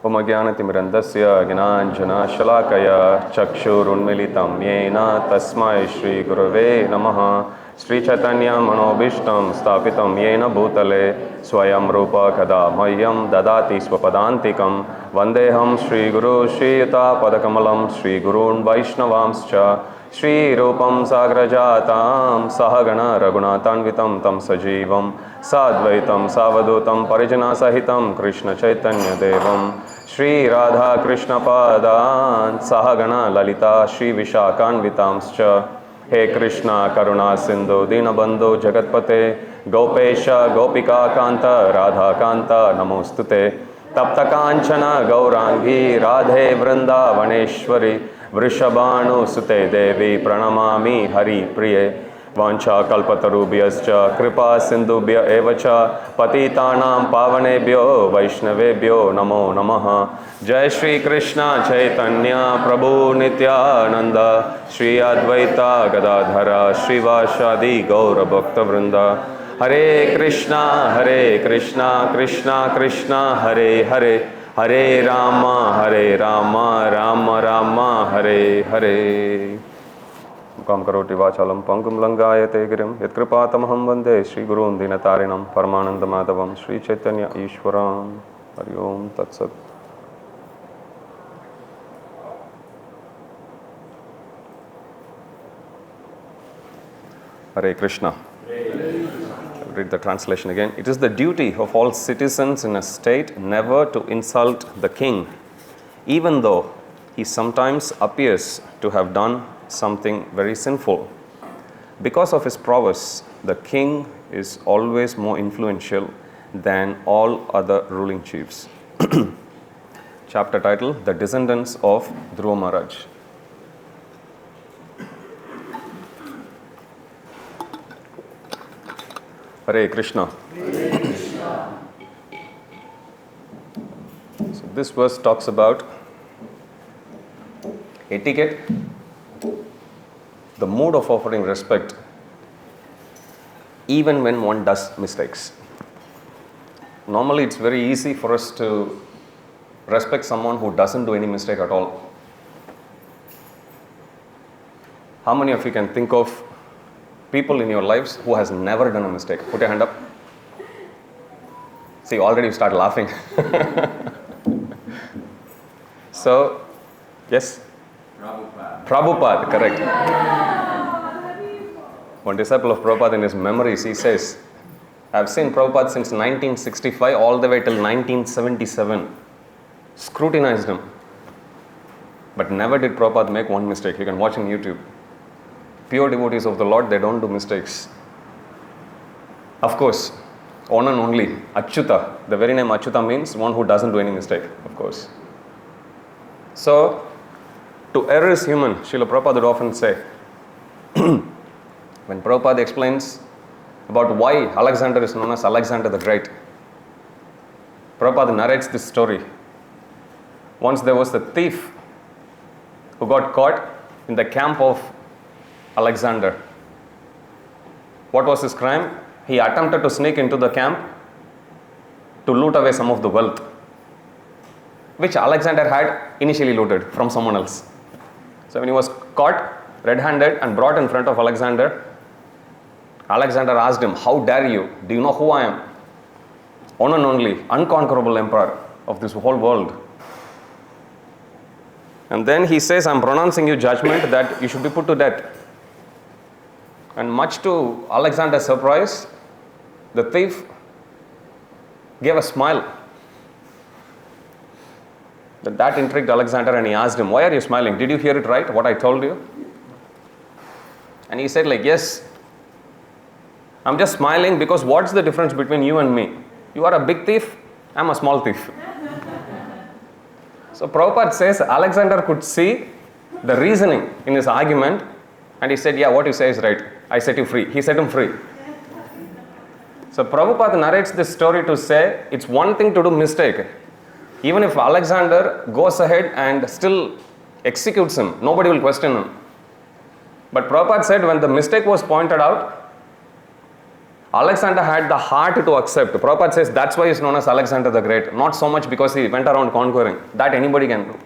Umagyanatimirandasya Gyananjana Shalakaya Chakshurunmilitam Yena Tasmai Shri Gurave Namaha Sri Chaitanya Manobishtam Stapitam Yena Bhutale Swayam Rupa Kada Mayam Dadati Swapadantikam Vandeham Shri Guru Shri Yuta Padakamalam Shri Gurun Vaishnavamscha Shri Rupam Sagrajatam Sahagana Raghunatanvitam Tam Sajivam Sadvaitam Savadutam Parijana Sahitam Krishna Chaitanya Devam Shri Radha Krishna Padan Sahagana Lalita Shri Vishakanvitamscha He Krishna Karuna Sindhu Dinabandhu Jagatpate Gopesha Gopika Kanta Radha Kanta Namostute Tapta Kanchana Gaurangi Radhe Vrinda Vaneshwari Vrishabhanu Sute Devi Pranamami Hari Priye Vancha Kalpatarubhyascha Kripa Sindhubhya Evacha Patitanam Pavanebhyo Vaishnavebhyo Namo Namaha Jai Shri Krishna Chaitanya Prabhu Nityananda Shri Advaita Gadadhara Srivashadi Gaura Bhakta Vrinda Hare Krishna Krishna Krishna Hare Hare Hare Rama Rama Rama Hare Hare Mukam karoti vachalam pangum langayate girim yatkripatamaham vande Shri Gurun Dinatarinam Paramananda Madhavam Shri Chaitanya Ishwaram Hari Om Tat Sat. Hare Krishna. I'll read the translation again. It is the duty of all citizens in a state never to insult the king, even though he sometimes appears to have done something very sinful. Because of his prowess, the king is always more influential than all other ruling chiefs. Chapter title: The Descendants of Dhruva Maharaj. Hare Krishna. So this verse talks about etiquette, the mood of offering respect even when one does mistakes. Normally it's very easy for us to respect someone who doesn't do any mistake at all. How many of you can think of people in your lives who has never done a mistake? Put your hand up. See, already you start laughing. So, yes? Prabhupada, correct. One disciple of Prabhupada, in his memories, he says, I have seen Prabhupada since 1965 all the way till 1977. Scrutinized him. But never did Prabhupada make one mistake. You can watch on YouTube. Pure devotees of the Lord, they don't do mistakes. Of course, one and only, Achyuta. The very name Achyuta means one who doesn't do any mistake, of course. So, to err is human, Srila Prabhupada would often say. When Prabhupada explains about why Alexander is known as Alexander the Great, Prabhupada narrates this story. Once there was a thief who got caught in the camp of Alexander. What was his crime? He attempted to sneak into the camp to loot away some of the wealth, which Alexander had initially looted from someone else. So when he was caught red-handed and brought in front of Alexander, Alexander asked him, how dare you? Do you know who I am? One and only, unconquerable emperor of this whole world. And then he says, I'm pronouncing you judgment that you should be put to death. And much to Alexander's surprise, the thief gave a smile. That intrigued Alexander, and he asked him, why are you smiling? Did you hear it right, what I told you? And he said, yes, I'm just smiling because what's the difference between you and me? You are a big thief, I'm a small thief. So Prabhupada says Alexander could see the reasoning in his argument, and he said, yeah, what you say is right. I set you free. He set him free. So Prabhupada narrates this story to say, it's one thing to do mistake. Even if Alexander goes ahead and still executes him, nobody will question him. But Prabhupada said when the mistake was pointed out, Alexander had the heart to accept. Prabhupada says that's why he's known as Alexander the Great. Not so much because he went around conquering. That anybody can do.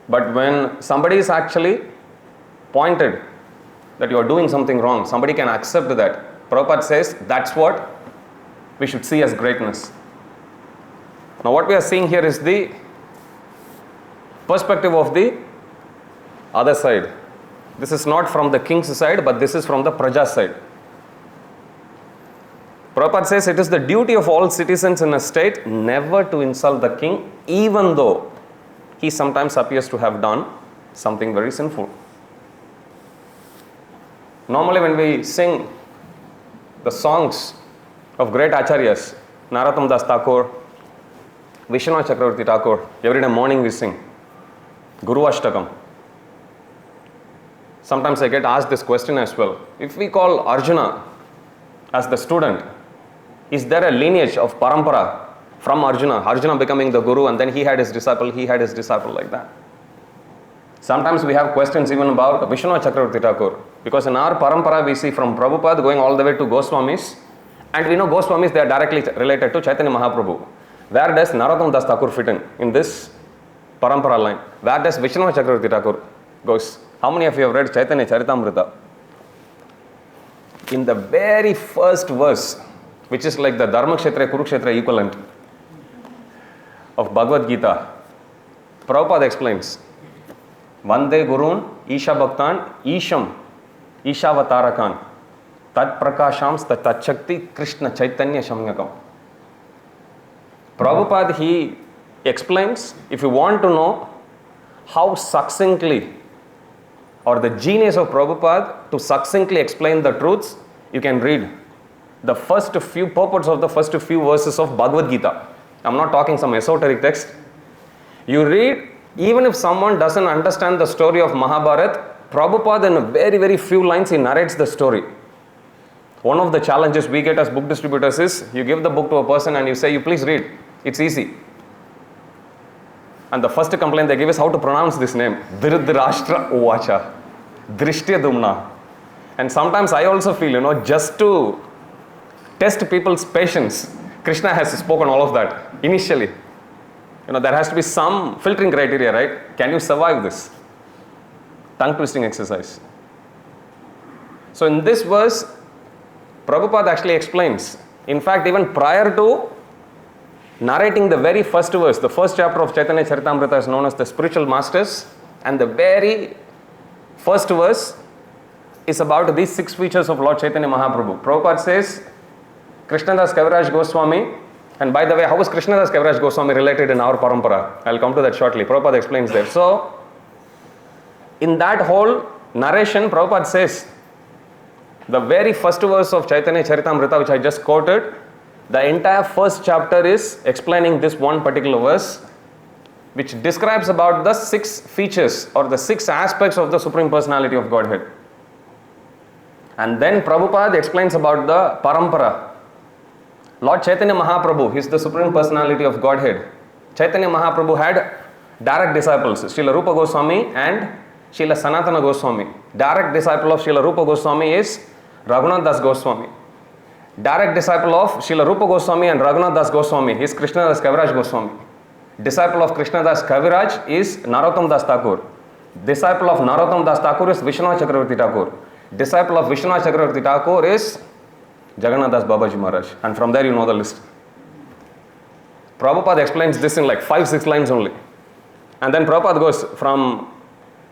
But when somebody is actually pointed that you are doing something wrong, somebody can accept that. Prabhupada says that's what we should see as greatness. Now what we are seeing here is the perspective of the other side. This is not from the king's side, but this is from the praja's side. Prabhupada says it is the duty of all citizens in a state never to insult the king, even though he sometimes appears to have done something very sinful. Normally when we sing the songs of great acharyas, Narottam Das Thakur, Vishwanath Chakravarti Thakur, every day morning we sing Guru Ashtakam. Sometimes I get asked this question as well. If we call Arjuna as the student, is there a lineage of parampara from Arjuna? Arjuna becoming the guru and then he had his disciple like that. Sometimes we have questions even about Vishwanath Chakravarti Thakur, because in our parampara we see from Prabhupada going all the way to Goswamis, and we know Goswamis, they are directly related to Chaitanya Mahaprabhu. Where does Narottam Das Thakur fit in this parampara line? Where does Vishwanath Chakravarti Thakur goes? How many of you have read Chaitanya Charitamrita? In the very first verse, which is like the Dharmakshetra Kurukshetra equivalent of Bhagavad Gita, Prabhupada explains, Vande Gurun Isha Bhaktan Isham Ishavatarakan Tat Prakashams Tat Shakti Krishna Chaitanya Shamyakam. Prabhupada, he explains, if you want to know how succinctly, or the genius of Prabhupada to succinctly explain the truths, you can read the first few purports of the first few verses of Bhagavad Gita. I'm not talking some esoteric text. You read, even if someone doesn't understand the story of Mahabharata, Prabhupada in a very, very few lines he narrates the story. One of the challenges we get as book distributors is, you give the book to a person and you say, you please read. It's easy. And the first complaint they give is how to pronounce this name. Dhritarashtra Uvacha. Drishtya. And sometimes I also feel, just to test people's patience, Krishna has spoken all of that initially. There has to be some filtering criteria, right? Can you survive this? Tongue twisting exercise. So in this verse, Prabhupada actually explains, in fact, even prior to narrating the very first verse, the first chapter of Chaitanya Charitamrita is known as the Spiritual Masters, and the very first verse is about these 6 features of Lord Chaitanya Mahaprabhu. Prabhupada says, Krishnadas Kaviraj Goswami, and by the way, how is Krishnadas Kaviraj Goswami related in our parampara? I'll come to that shortly. Prabhupada explains there. So, in that whole narration, Prabhupada says, the very first verse of Chaitanya Charitamrita, which I just quoted, the entire first chapter is explaining this one particular verse, which describes about the 6 features or the 6 aspects of the Supreme Personality of Godhead. And then Prabhupada explains about the parampara. Lord Chaitanya Mahaprabhu, he is the Supreme Personality of Godhead. Chaitanya Mahaprabhu had direct disciples, Srila Rupa Goswami and Srila Sanatana Goswami. Direct disciple of Srila Rupa Goswami is Raghunath Das Goswami. Direct disciple of Srila Rupa Goswami and Raghunath Das Goswami is Krishnadas Kaviraj Goswami. Disciple of Krishnadas Kaviraj is Narottam Das Thakur. Disciple of Narottam Das Thakur is Vishwanath Chakravarti Thakur. Disciple of Vishwanath Chakravarti Thakur is Jagannath Das Babaji Maharaj. And from there you know the list. Prabhupada explains this in like 5-6 lines only. And then Prabhupada goes from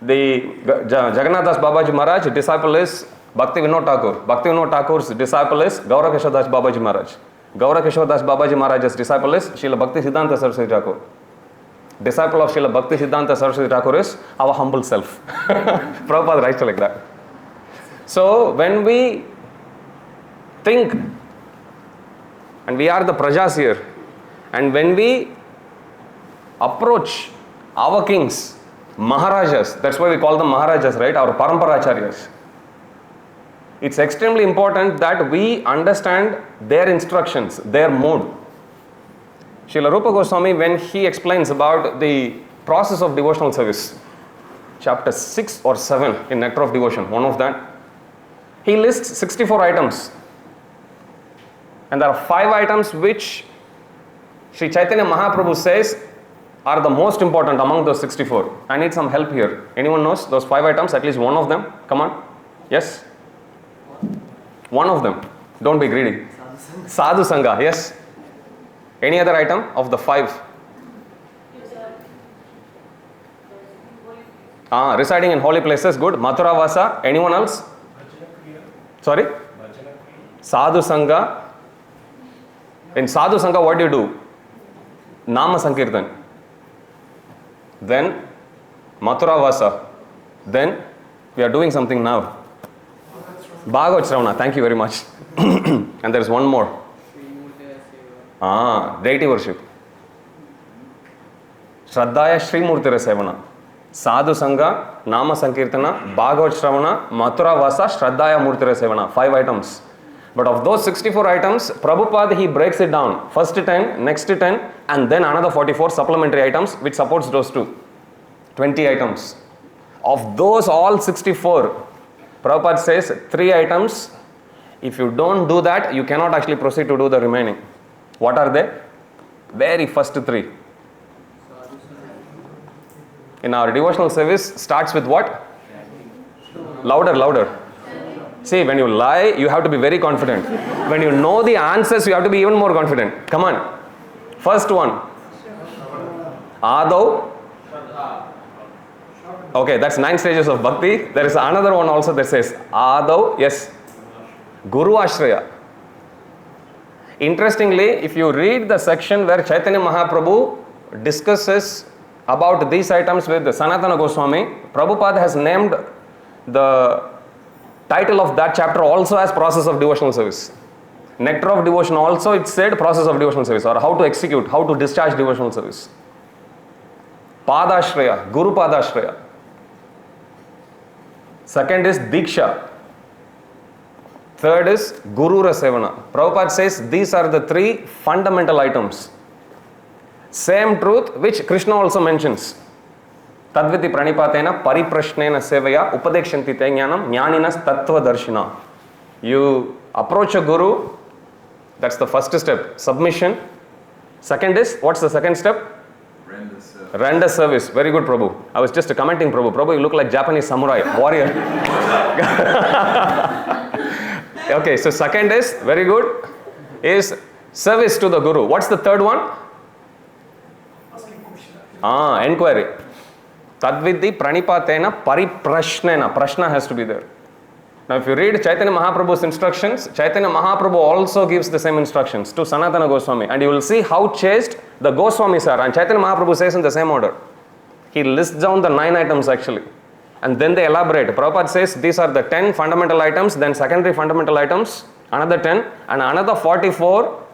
the Jagannath Das Babaji Maharaj, disciple is Bhakti Vinod Thakur. Bhakti Vinod Thakur's disciple is Gaura Kishore Das Babaji Maharaj. Gaura Kishore Das Babaji Maharaj's disciple is Srila Bhakti Siddhanta Saraswati Thakur. Disciple of Srila Bhakti Siddhanta Saraswati Thakur is our humble self. Prabhupada writes like that. So when we think, and we are the prajas here, and when we approach our kings, Maharajas, that's why we call them Maharajas, right? Our Paramparacharyas. It's extremely important that we understand their instructions, their mode. Srila Rupa Goswami, when he explains about the process of devotional service, chapter 6 or 7 in Nectar of Devotion, one of that, He lists 64 items. And there are 5 items which Sri Chaitanya Mahaprabhu says are the most important among those 64. I need some help here. Anyone knows those 5 items? At least one of them? Come on. Yes? One of them. Don't be greedy. Sadhu Sangha. Yes? Any other item of the 5? Residing in holy places. Good. Mathura Vasa. Anyone else? Sorry? Sadhu Sangha. In Sadhu Sangha, what do? Nama Sankirtan. Then Mathura Vasa. Then we are doing something now. Bhagavad Shravana. Thank you very much. And there is one more. Deity worship. Shraddhaya Srimurtira Sevana. Sadhu Sangha, Nama Sankirtana, Bhagavad Shravana, Mathura Vasa, Shraddhaya Murtira Sevana. 5 items. But of those 64 items, Prabhupada, he breaks it down. First 10, next 10, and then another 44 supplementary items which supports those 2. 20 items. Of those all 64, Prabhupada says 3 items. If you don't do that, you cannot actually proceed to do the remaining. What are they? Very first 3. In our devotional service, starts with what? Louder, louder. See, when you lie, you have to be very confident. When you know the answers, you have to be even more confident. Come on. First one. Adau. Okay, that's 9 stages of bhakti. There is another one also that says Adau. Yes. Guru Ashraya. Interestingly, if you read the section where Chaitanya Mahaprabhu discusses about these items with Sanatana Goswami, Prabhupada has named the title of that chapter also as process of devotional service. Nectar of devotion also, it said process of devotional service, or how to execute, how to discharge devotional service. Padashraya, Guru Padashraya. Second is Diksha. Third is Guru Rasevana. Prabhupada says these are the 3 fundamental items. Same truth which Krishna also mentions. Tadviti pranipatena pariprashnena sevaya upadekshanti te jnanam jnaninas tattva darshina. You approach a guru, that's the first step, submission. Second is, what's the second step? Render service. Very good, Prabhu. I was just commenting, Prabhu. Prabhu, you look like Japanese samurai, warrior. Okay, so second is, very good, is service to the guru. What's the third one? Enquiry. Tadvidhi pranipatena pariprashnena. Prashna has to be there. Now if you read Chaitanya Mahaprabhu's instructions, Chaitanya Mahaprabhu also gives the same instructions to Sanatana Goswami. And you will see how chaste the Goswamis are. And Chaitanya Mahaprabhu says in the same order. He lists down the 9 items actually. And then they elaborate. Prabhupada says these are the 10 fundamental items, then secondary fundamental items, another 10, and another 44.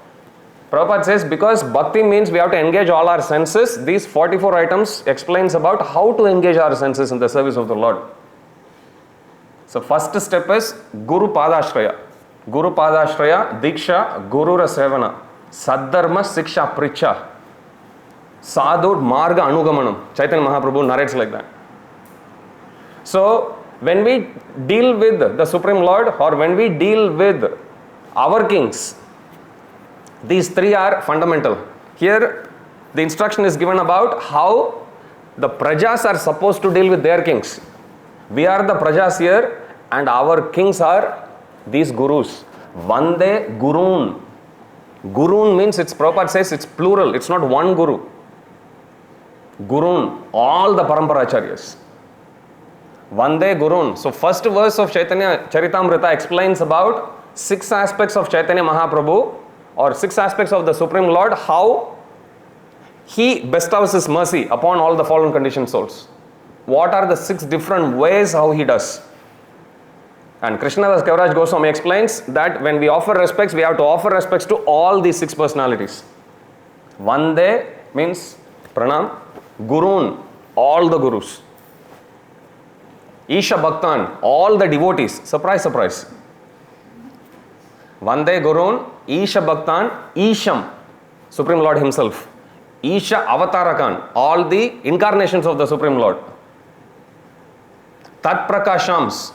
Prabhupada says because bhakti means we have to engage all our senses, these 44 items explains about how to engage our senses in the service of the Lord. So first step is Guru Padashraya. Guru Padashraya, Diksha, Guru Rasevana, Saddharma, Siksha, Pricha, Sadhu, Marga, Anugamanam. Chaitanya Mahaprabhu narrates like that. So when we deal with the Supreme Lord or when we deal with our kings, these 3 are fundamental. Here the instruction is given about how the prajas are supposed to deal with their kings. We are the prajas here and our kings are these gurus. Vande Gurun. Gurun means, it's Prabhupada says it's plural, it's not one guru. Gurun, all the Paramparacharyas. Vande Gurun. So first verse of Chaitanya Charitamrita explains about 6 aspects of Chaitanya Mahaprabhu or 6 aspects of the Supreme Lord, how he bestows his mercy upon all the fallen conditioned souls. What are the 6 different ways how he does? And Krishnadas Kaviraj Goswami explains that when we offer respects, we have to offer respects to all these 6 personalities. Vande means pranam, Gurun, all the gurus. Isha Bhaktan, all the devotees. Surprise, surprise. Vande Gurun, Isha Bhaktan, Isham, Supreme Lord himself. Isha Avatarakan, all the incarnations of the Supreme Lord. Tat Prakashams,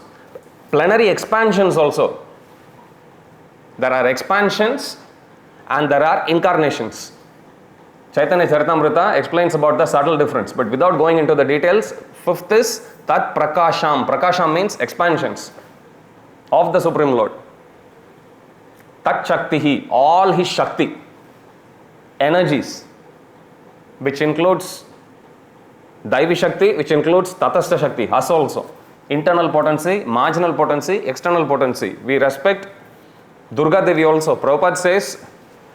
plenary expansions also. There are expansions and there are incarnations. Chaitanya Charitamrita explains about the subtle difference, but without going into the details, fifth is Tat Prakasham. Prakasham means expansions of the Supreme Lord. Tat Shaktihi, all his Shakti, energies, which includes Daivi Shakti, which includes Tatastha Shakti, us also. Internal potency, marginal potency, external potency. We respect Durga Devi also. Prabhupada says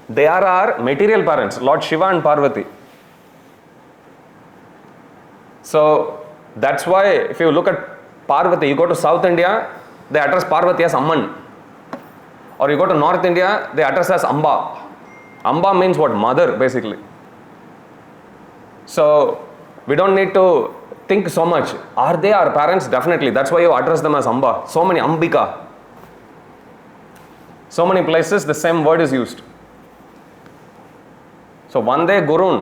they are our material parents, Lord Shiva and Parvati. So that's why if you look at Parvati, you go to South India, they address Parvati as Amman. Or you go to North India, they address as Amba. Amba means what? Mother, basically. So we don't need to think so much. Are they our parents? Definitely. That's why you address them as Amba. So many Ambika. So many places the same word is used. So Vande Gurun,